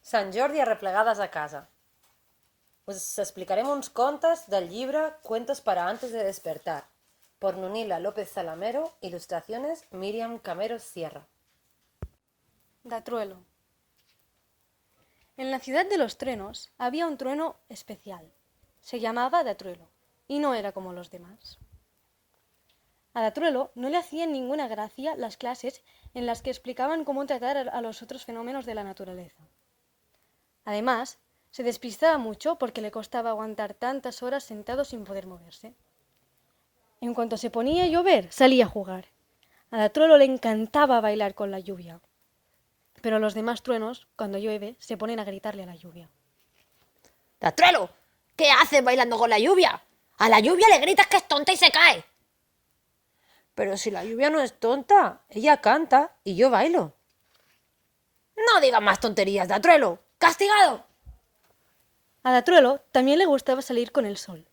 Sant Jordi arreplegades a casa. Us explicarem uns contes del llibre Cuentos para antes de despertar, por Nunila López Zalamero, ilustraciones Miriam Camero Sierra. Datruelo. En la ciudad de los truenos había un trueno especial. Se llamaba Datruelo y no era como los demás. A Datruelo no le hacían ninguna gracia las clases en las que explicaban cómo tratar a los otros fenómenos de la naturaleza. Además, se despistaba mucho porque le costaba aguantar tantas horas sentado sin poder moverse. En cuanto se ponía a llover, salía a jugar. A Datruelo le encantaba bailar con la lluvia. Pero los demás truenos, cuando llueve, se ponen a gritarle a la lluvia. ¡Datruelo! ¿Qué haces bailando con la lluvia? A la lluvia le gritas que es tonta y se cae. Pero si la lluvia no es tonta, ella canta y yo bailo. No digas más tonterías, Datruelo. ¡Castigado! A Datruelo también le gustaba salir con el sol.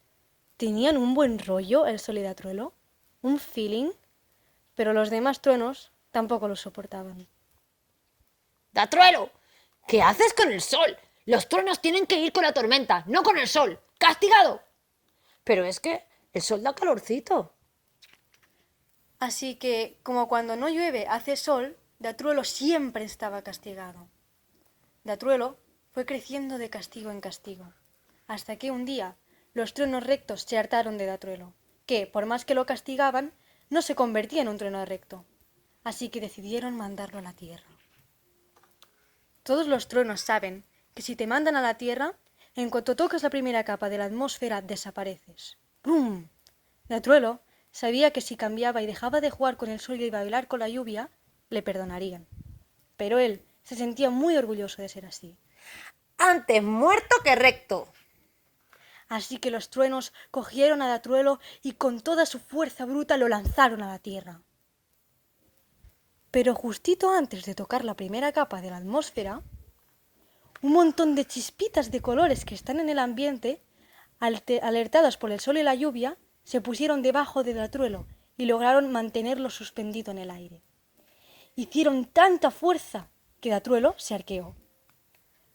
Tenían un buen rollo el sol y Datruelo, un feeling, pero los demás truenos tampoco lo soportaban. ¡Datruelo! ¿Qué haces con el sol? Los truenos tienen que ir con la tormenta, no con el sol. ¡Castigado! Pero es que el sol da calorcito. Así que, como cuando no llueve hace sol, Datruelo siempre estaba castigado. Datruelo fue creciendo de castigo en castigo, hasta que un día los truenos rectos se hartaron de Datruelo, que, por más que lo castigaban, no se convertía en un trueno recto. Así que decidieron mandarlo a la tierra. Todos los truenos saben que si te mandan a la tierra, en cuanto tocas la primera capa de la atmósfera desapareces. ¡Bum! Datruelo sabía que si cambiaba y dejaba de jugar con el sol y bailar con la lluvia, le perdonarían. Pero él se sentía muy orgulloso de ser así. Antes muerto que recto. Así que los truenos cogieron a Datruelo y con toda su fuerza bruta lo lanzaron a la tierra. Pero justito antes de tocar la primera capa de la atmósfera, un montón de chispitas de colores que están en el ambiente, alertadas por el sol y la lluvia, se pusieron debajo de Datruelo y lograron mantenerlo suspendido en el aire. Hicieron tanta fuerza que Datruelo se arqueó.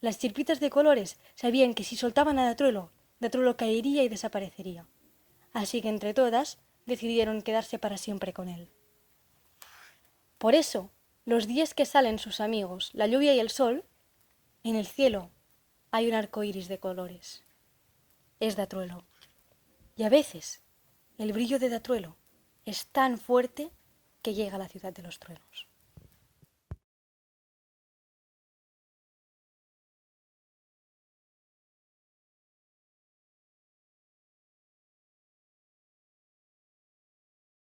Las chispitas de colores sabían que si soltaban a Datruelo, Datruelo caería y desaparecería. Así que entre todas decidieron quedarse para siempre con él. Por eso, los días que salen sus amigos, la lluvia y el sol, en el cielo hay un arco iris de colores. Es Datruelo. Y a veces el brillo de Datruelo es tan fuerte que llega a la ciudad de los truenos.